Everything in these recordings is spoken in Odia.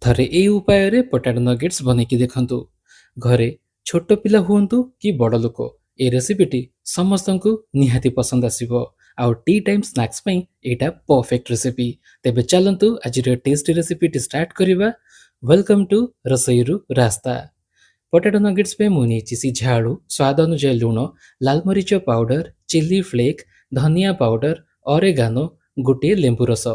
ଥରେ ଏଇ ଉପାୟରେ ପଟାଟୋ ନଗେଟ୍ସ ବନେଇକି ଦେଖନ୍ତୁ। ଘରେ ଛୋଟ ପିଲା ହୁଅନ୍ତୁ କି ବଡ଼ ଲୋକ, ଏ ରେସିପିଟି ସମସ୍ତଙ୍କୁ ନିହାତି ପସନ୍ଦ ଆସିବ। ଆଉ ଟି ଟାଇମ୍ ସ୍ନାକ୍ସ ପାଇଁ ଏଇଟା ପରଫେକ୍ଟ ରେସିପି। ତେବେ ଚାଲନ୍ତୁ ଆଜିର ଟେଷ୍ଟି ରେସିପିଟି ଷ୍ଟାର୍ଟ କରିବା। ୱେଲକମ୍ ଟୁ ରସୋଇରୁ ରାସ୍ତା। ପଟାଟୋ ନଗେଟ୍ସ ପାଇଁ ମୁଁ ନେଇଛି ସିଝା ଆଳୁ, ସ୍ୱାଦ ଅନୁଯାୟୀ ଲୁଣ, ଲାଲ ମରିଚ ପାଉଡର, ଚିଲି ଫ୍ଲେକ୍, ଧନିଆ ପାଉଡର, ଅରେଗାନୋ, ଗୋଟିଏ ଲେମ୍ବୁ ରସ।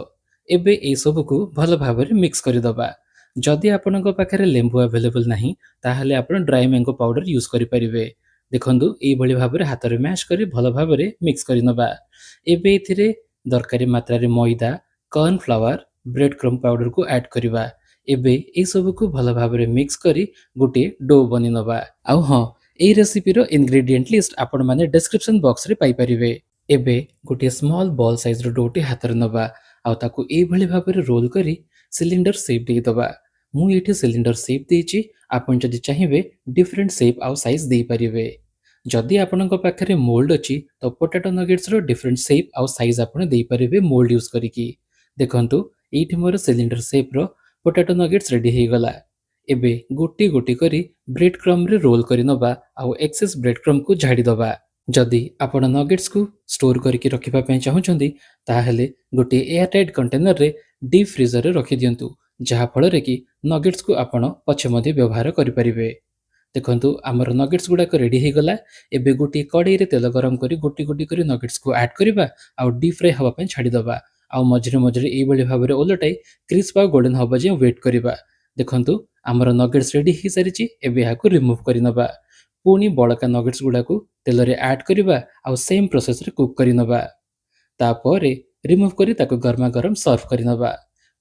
ଏବେ ଏସବୁକୁ ଭଲ ଭାବରେ ମିକ୍ସ କରିଦେବା। ଯଦି ଆପଣଙ୍କ ପାଖରେ ଲେମ୍ବୁ ଆଭେଲେବଲ୍ ନାହିଁ ତାହେଲେ ଆପଣ ଡ୍ରାଇ ମ୍ୟାଙ୍ଗୋ ପାଉଡର ୟୁଜ୍ କରିପାରିବେ। ଦେଖନ୍ତୁ ଏଇଭଳି ଭାବରେ ହାତରେ ମ୍ୟାଶ୍ କରି ଭଲ ଭାବରେ ମିକ୍ସ କରିନେବା। ଏବେ ଏଥିରେ ଦରକାରୀ ମାତ୍ରାରେ ମଇଦା, କର୍ଣ୍ଣଫ୍ଲାୱାର, ବ୍ରେଡ୍ କ୍ରମ୍ ପାଉଡରକୁ ଆଡ୍ କରିବା। ଏବେ ଏସବୁକୁ ଭଲ ଭାବରେ ମିକ୍ସ କରି ଗୋଟିଏ ଡୋ ବନେଇ ନେବା। ଆଉ ହଁ, ଏହି ରେସିପିର ଇନଗ୍ରେଡିଏଣ୍ଟ ଲିଷ୍ଟ ଆପଣମାନେ ଡେସ୍କ୍ରିପସନ୍ ବକ୍ସରେ ପାଇପାରିବେ। ଏବେ ଗୋଟିଏ ସ୍ମଲ୍ ବଲ୍ ସାଇଜ୍ର ଡୋଟି ହାତରେ ନେବା ଆଉ ତାକୁ ଏଇଭଳି ଭାବରେ ରୋଲ୍ କରି ସିଲିଣ୍ଡର ସେପ୍ ଦେଇଦେବା। ମୁଁ ଏଇଠି ସିଲିଣ୍ଡର ସେପ୍ ଦେଇଛି, ଆପଣ ଯଦି ଚାହିଁବେ ଡିଫରେଣ୍ଟ ସେପ୍ ଆଉ ସାଇଜ୍ ଦେଇପାରିବେ। ଯଦି ଆପଣଙ୍କ ପାଖରେ ମୋଲ୍ଡ ଅଛି ତ ପଟାଟୋ ନଗେଟ୍ସର ଡିଫରେଣ୍ଟ ସେପ୍ ଆଉ ସାଇଜ୍ ଆପଣ ଦେଇପାରିବେ ମୋଲ୍ଡ ୟୁଜ୍ କରିକି। ଦେଖନ୍ତୁ ଏଇଠି ମୋର ସିଲିଣ୍ଡର ସେପ୍ର ପଟାଟୋ ନଗେଟ୍ସ ରେଡି ହେଇଗଲା। ଏବେ ଗୋଟି ଗୋଟି କରି ବ୍ରେଡ୍ କ୍ରମ୍ରେ ରୋଲ୍ କରି ନେବା ଆଉ ଏକ୍ସେସ୍ ବ୍ରେଡ୍ କ୍ରମ୍କୁ ଝାଡ଼ିଦେବା। ଯଦି ଆପଣ ନଗେଟ୍ସକୁ ଷ୍ଟୋର୍ କରିକି ରଖିବା ପାଇଁ ଚାହୁଁଛନ୍ତି ତାହେଲେ ଗୋଟିଏ ଏୟାରଟାଇଟ୍ କଣ୍ଟେନରରେ ଡିପ୍ ଫ୍ରିଜରରେ ରଖିଦିଅନ୍ତୁ, ଯାହାଫଳରେ କି ନଗେଟ୍ସକୁ ଆପଣ ପଛେ ମଧ୍ୟ ବ୍ୟବହାର କରିପାରିବେ। ଦେଖନ୍ତୁ ଆମର ନଗେଟ୍ସ ଗୁଡ଼ାକ ରେଡ଼ି ହେଇଗଲା। ଏବେ ଗୋଟିଏ କଡ଼େଇରେ ତେଲ ଗରମ କରି ଗୋଟି ଗୋଟି କରି ନଗେଟ୍ସକୁ ଆଡ୍ କରିବା ଆଉ ଡିପ୍ ଫ୍ରାଏ ହେବା ପାଇଁ ଛାଡ଼ିଦେବା। ଆଉ ମଝିରେ ମଝିରେ ଏଇଭଳି ଭାବରେ ଓଲଟାଇ କ୍ରିସ୍ପ ଆଉ ଗୋଲ୍ଡେନ୍ ହେବା ଯାଏଁ ୱେଟ୍ କରିବା। ଦେଖନ୍ତୁ ଆମର ନଗେଟ୍ସ ରେଡ଼ି ହେଇସାରିଛି। ଏବେ ଏହାକୁ ରିମୁଭ୍ କରିନେବା। ପୁଣି ବଳକା ନଗେଟ୍ସ ଗୁଡ଼ାକୁ ତେଲରେ ଆଡ୍ କରିବା ଆଉ ସେମ୍ ପ୍ରୋସେସରେ କୁକ୍ କରିନେବା। ତାପରେ ରିମୁଭ୍ କରି ତାକୁ ଗରମା ଗରମ ସର୍ଭ କରିନେବା।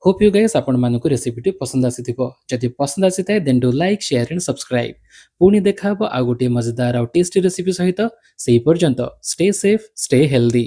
ହୋପ୍ ୟୁ ଗାଇସ୍ ଆପଣମାନଙ୍କୁ ରେସିପିଟି ପସନ୍ଦ ଆସିଥିବ। ଯଦି ପସନ୍ଦ ଆସିଥାଏ then do like, share and subscribe. ପୁଣି ଦେଖା ହେବ ଆଉ ଗୋଟିଏ ମଜାଦାର ଆଉ ଟେଷ୍ଟି ରେସିପି ସହିତ। ସେହି ପର୍ଯ୍ୟନ୍ତ ଷ୍ଟେ ସେଫ୍, ଷ୍ଟେ ହେଲ୍ଦି।